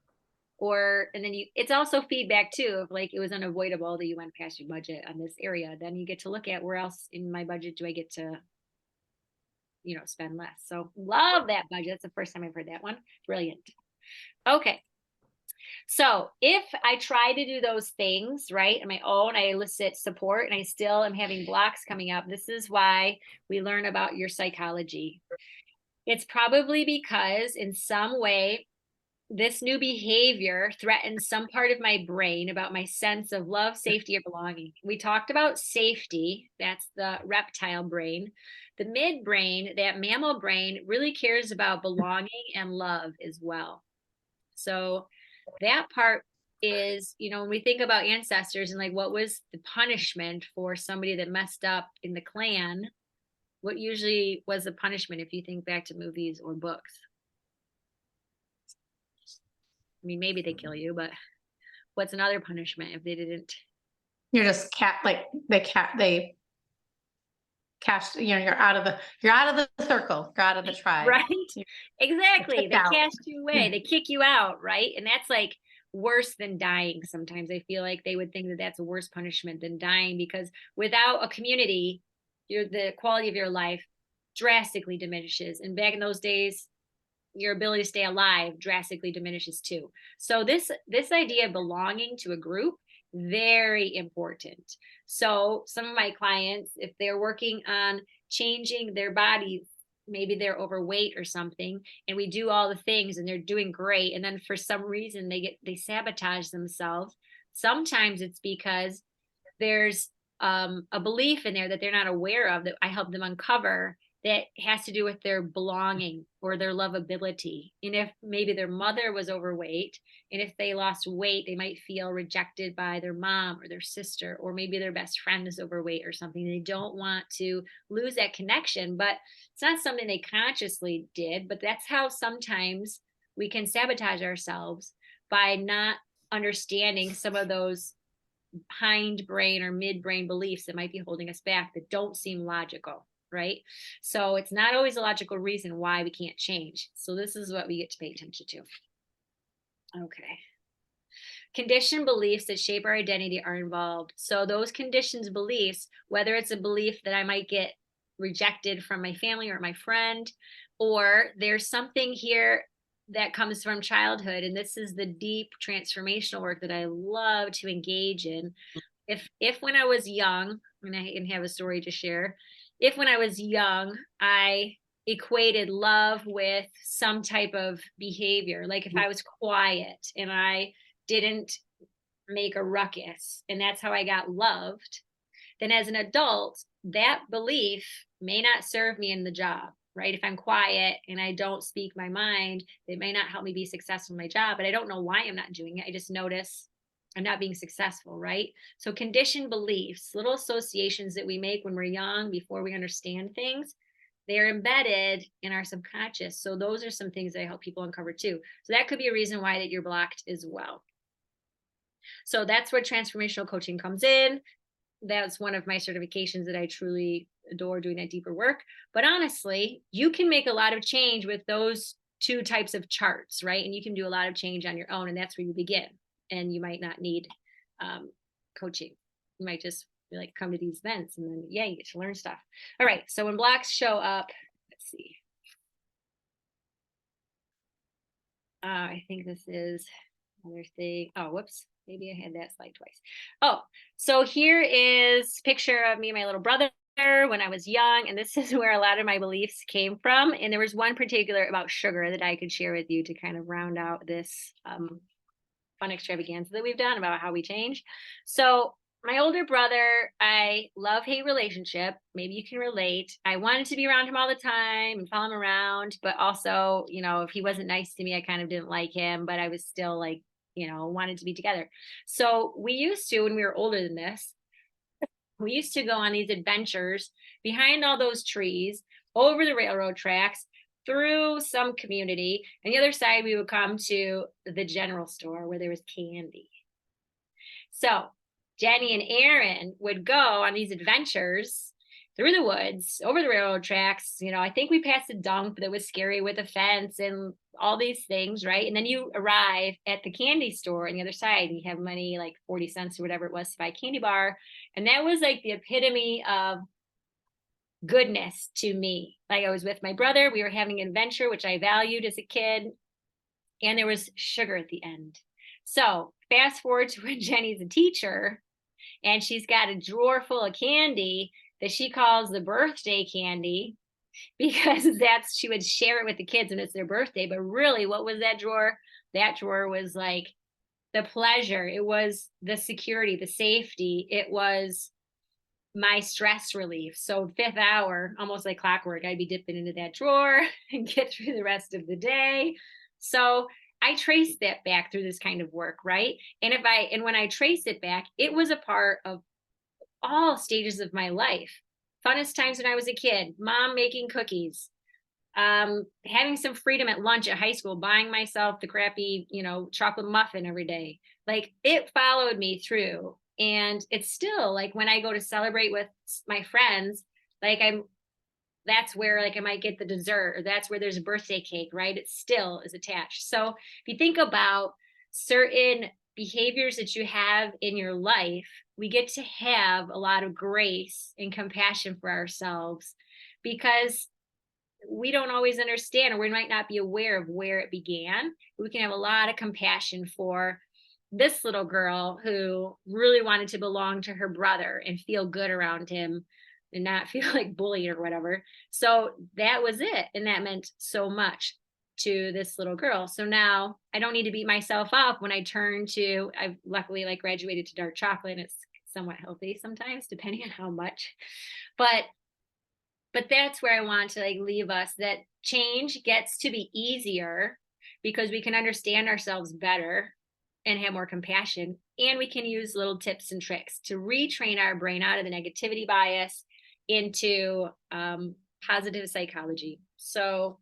or, and then it's also feedback too, of like, it was unavoidable that you went past your budget on this area. Then you get to look at where else in my budget do I get to, spend less. So love that budget. That's the first time I've heard that one. Brilliant. Okay. So if I try to do those things, right, on my own, I elicit support and I still am having blocks coming up. This is why we learn about your psychology. It's probably because in some way, this new behavior threatens some part of my brain about my sense of love, safety, or belonging. We talked about safety. That's the reptile brain. The midbrain, that mammal brain, really cares about belonging and love as well. So that part is, when we think about ancestors and like what was the punishment for somebody that messed up in the clan, what usually was the punishment if you think back to movies or books? I mean, maybe they kill you, but what's another punishment if they didn't? You're just they cast, you're out of the circle, you're out of the tribe. Right? Exactly. Kicked They out. cast you away. They kick you out, right? And that's like worse than dying. Sometimes I feel like they would think that that's a worse punishment than dying, because without a community, the quality of your life drastically diminishes. And back in those days, your ability to stay alive drastically diminishes too. So this idea of belonging to a group, very important. So some of my clients, if they're working on changing their body, maybe they're overweight or something, and we do all the things and they're doing great, and then for some reason they sabotage themselves. Sometimes it's because there's a belief in there that they're not aware of, that I help them uncover, that has to do with their belonging or their lovability. And if maybe their mother was overweight, and if they lost weight, they might feel rejected by their mom or their sister, or maybe their best friend is overweight or something. They don't want to lose that connection, but it's not something they consciously did. But that's how sometimes we can sabotage ourselves, by not understanding some of those hindbrain or midbrain beliefs that might be holding us back, that don't seem logical. Right? So it's not always a logical reason why we can't change. So this is what we get to pay attention to. Okay. Conditioned beliefs that shape our identity are involved. So those conditioned beliefs, whether it's a belief that I might get rejected from my family or my friend, or there's something here that comes from childhood, and this is the deep transformational work that I love to engage in. If when I was young, and I can have a story to share, if when I was young, I equated love with some type of behavior. Like if I was quiet and I didn't make a ruckus, and that's how I got loved, then as an adult, that belief may not serve me in the job, right? If I'm quiet and I don't speak my mind, it may not help me be successful in my job, but I don't know why I'm not doing it. I just notice I'm not being successful, right? So conditioned beliefs, little associations that we make when we're young before we understand things, they're embedded in our subconscious. So those are some things that I help people uncover too. So that could be a reason why that you're blocked as well. So that's where transformational coaching comes in. That's one of my certifications that I truly adore, doing that deeper work. But honestly, you can make a lot of change with those two types of charts, right? And you can do a lot of change on your own, and that's where you begin. And you might not need coaching. You might just be like, come to these events, and then, yeah, you get to learn stuff. All right. So when blocks show up, let's see. I think this is another thing. Oh, whoops. Maybe I had that slide twice. Oh, so here is a picture of me and my little brother when I was young. And this is where a lot of my beliefs came from. And there was one particular about sugar that I could share with you to kind of round out this fun extravaganza that we've done about how we change. So my older brother, I love-hate relationship. Maybe you can relate. I wanted to be around him all the time and follow him around, but also, you know, if he wasn't nice to me, I kind of didn't like him, but I was still like, you know, wanted to be together. So we used to, when we were older than this, we used to go on these adventures behind all those trees, over the railroad tracks, through some community. And the other side, we would come to the general store where there was candy. So Jenny and Aaron would go on these adventures through the woods, over the railroad tracks. You know, I think we passed a dump that was scary with a fence and all these things, right? And then you arrive at the candy store on the other side, and you have money, like 40 cents or whatever it was, to buy a candy bar. And that was like the epitome of goodness to me. Like I was with my brother, we were having an adventure, which I valued as a kid, and there was sugar at the end. So fast forward to when Jenny's a teacher, and she's got a drawer full of candy that she calls the birthday candy, because she would share it with the kids when it's their birthday. But really, what was that drawer? That drawer was like the pleasure. It was the security, the safety. It was my stress relief. So 5th hour, almost like clockwork, I'd be dipping into that drawer and get through the rest of the day. So I traced that back through this kind of work, right? And when I traced it back, it was a part of all stages of my life. Funnest times when I was a kid, mom making cookies, having some freedom at lunch at high school, buying myself the crappy, you know, chocolate muffin every day. Like it followed me through. And it's still like when I go to celebrate with my friends, like that's where like I might get the dessert, or that's where there's a birthday cake, right? It still is attached. So if you think about certain behaviors that you have in your life, we get to have a lot of grace and compassion for ourselves, because we don't always understand, or we might not be aware of where it began. We can have a lot of compassion for this little girl who really wanted to belong to her brother and feel good around him and not feel like bullied or whatever. So that was it. And that meant so much to this little girl. So now I don't need to beat myself up when I turn to, I've luckily like graduated to dark chocolate. And it's somewhat healthy sometimes, depending on how much, but that's where I want to like leave us, that change gets to be easier because we can understand ourselves better and have more compassion. And we can use little tips and tricks to retrain our brain out of the negativity bias into positive psychology. So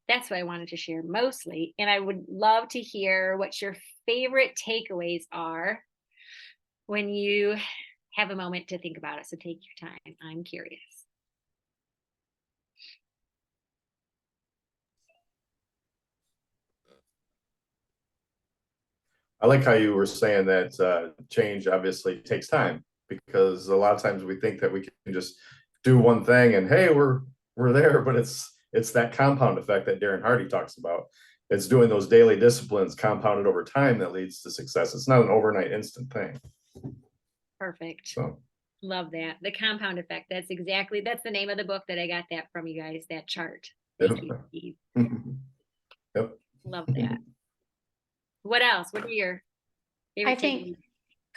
that's what I wanted to share mostly. And I would love to hear what your favorite takeaways are when you have a moment to think about it. So take your time. I'm curious. I like how you were saying that change obviously takes time, because a lot of times we think that we can just do one thing and hey, we're there, but it's that compound effect that Darren Hardy talks about. It's doing those daily disciplines compounded over time that leads to success. It's not an overnight instant thing. Perfect. So love that. The compound effect. That's the name of the book that I got that from, you guys, that chart. Thank you, Steve. Yep. Love that. What else? What are your favorite I think takeaways?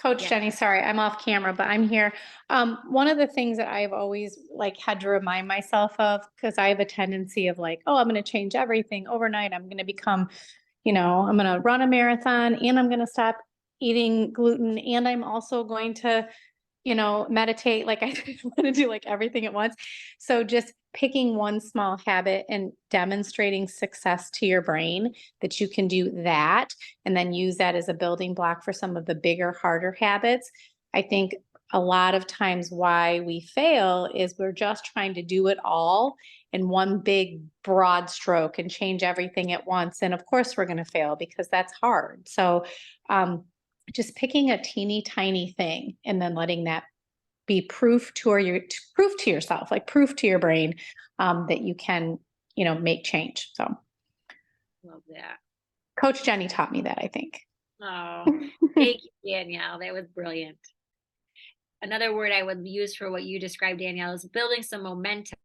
Coach Yeah. Jenny, sorry, I'm off camera, but I'm here. One of the things that I've always like had to remind myself of, because I have a tendency of like, oh, I'm going to change everything overnight. I'm going to become, I'm going to run a marathon and I'm going to stop eating gluten. And I'm also going to, meditate. Like I want to do like everything at once. So just picking one small habit and demonstrating success to your brain that you can do that and then use that as a building block for some of the bigger, harder habits. I think a lot of times why we fail is we're just trying to do it all in one big broad stroke and change everything at once. And of course we're going to fail because that's hard. So just picking a teeny tiny thing and then letting that be proof to yourself, like proof to your brain that you can, make change. So Love that. Coach Jenny taught me that, I think. Oh, thank you, Danielle. That was brilliant. Another word I would use for what you described, Danielle, is building some momentum,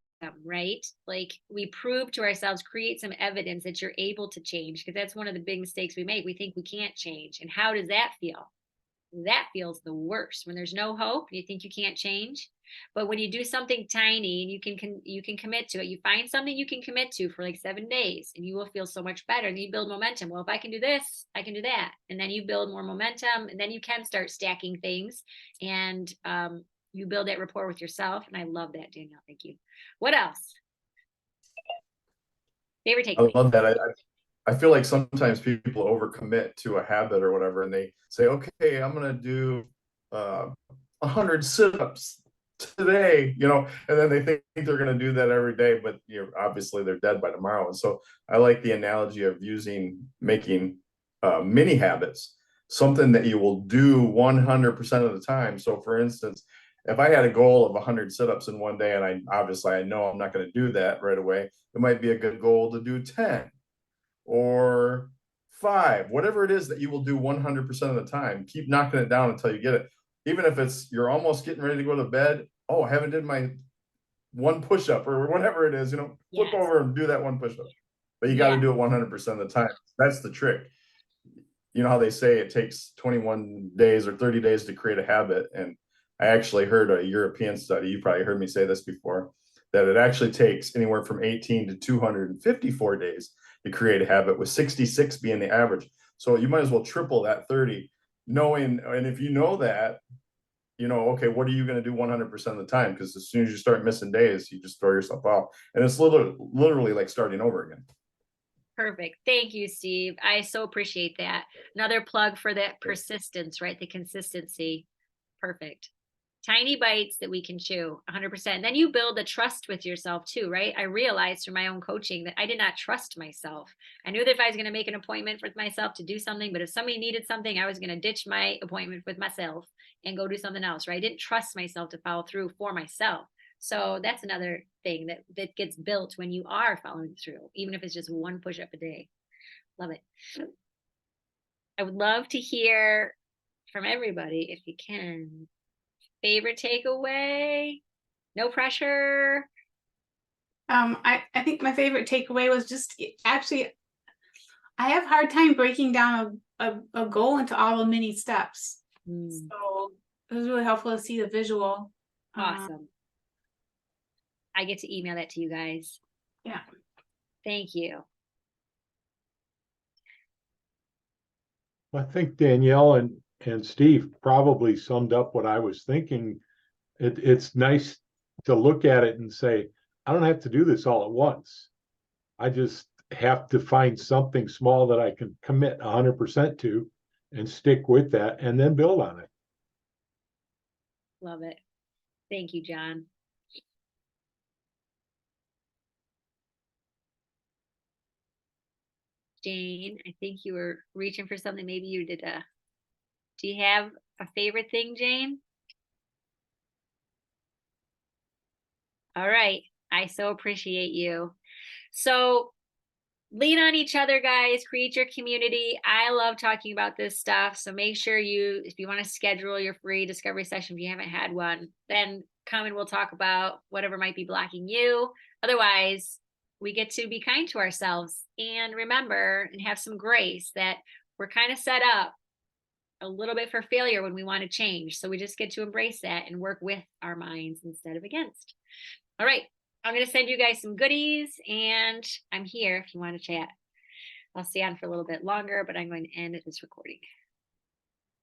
right? Like we prove to ourselves, create some evidence that you're able to change, because that's one of the big mistakes we make. We think we can't change. And how does that feel? That feels the worst when there's no hope. You think you can't change. But when you do something tiny and you can commit to it, you find something you can commit to for like 7 days and you will feel so much better. And you build momentum. Well, if I can do this, I can do that. And then you build more momentum and then you can start stacking things and you build that rapport with yourself. And I love that, Danielle. Thank you. What else? Favorite takeaway? I love that. I feel like sometimes people overcommit to a habit or whatever, and they say, okay, I'm going to do 100 sit-ups today, and then they think they're going to do that every day, but obviously they're dead by tomorrow. And so I like the analogy of making mini habits, something that you will do 100% of the time. So for instance, if I had a goal of 100 sit-ups in one day, and I know I'm not going to do that right away, it might be a good goal to do 10 or 5, whatever it is that you will do 100% of the time. Keep knocking it down until you get it. Even if you're almost getting ready to go to bed. Oh, I haven't did my one push-up or whatever it is, flip over and do that one push-up. But you got to do it 100% of the time. That's the trick. You know how they say it takes 21 days or 30 days to create a habit. And I actually heard a European study, you probably heard me say this before, that it actually takes anywhere from 18 to 254 days to create a habit, with 66 being the average. So you might as well triple that 30, knowing, and if you know that, okay, what are you going to do 100% of the time? Because as soon as you start missing days, you just throw yourself off. And it's literally like starting over again. Perfect. Thank you, Steve. I so appreciate that. Another plug for that persistence, right? The consistency. Perfect. Tiny bites that we can chew 100%. And then you build the trust with yourself too, right? I realized through my own coaching that I did not trust myself. I knew that if I was going to make an appointment with myself to do something, but if somebody needed something, I was going to ditch my appointment with myself and go do something else, right? I didn't trust myself to follow through for myself. So that's another thing that gets built when you are following through, even if it's just one push-up a day. Love it. I would love to hear from everybody if you can. Favorite takeaway? No pressure. I think my favorite takeaway was just actually, I have a hard time breaking down a goal into all the mini steps. So it was really helpful to see the visual. Awesome. I get to email that to you guys. Yeah. Thank you. I think Danielle and Steve probably summed up what I was thinking. It's nice to look at it and say, I don't have to do this all at once. I just have to find something small that I can commit 100% to and stick with that and then build on it. Love it. Thank you, John. Jane, I think you were reaching for something. Maybe you did do you have a favorite thing, Jane? All right. I so appreciate you. So lean on each other, guys. Create your community. I love talking about this stuff. So make sure if you want to schedule your free discovery session, if you haven't had one, then come and we'll talk about whatever might be blocking you. Otherwise, we get to be kind to ourselves and remember and have some grace that we're kind of set up a little bit for failure when we want to change. So we just get to embrace that and work with our minds instead of against. All right. I'm going to send you guys some goodies and I'm here if you want to chat. I'll stay on for a little bit longer, but I'm going to end this recording.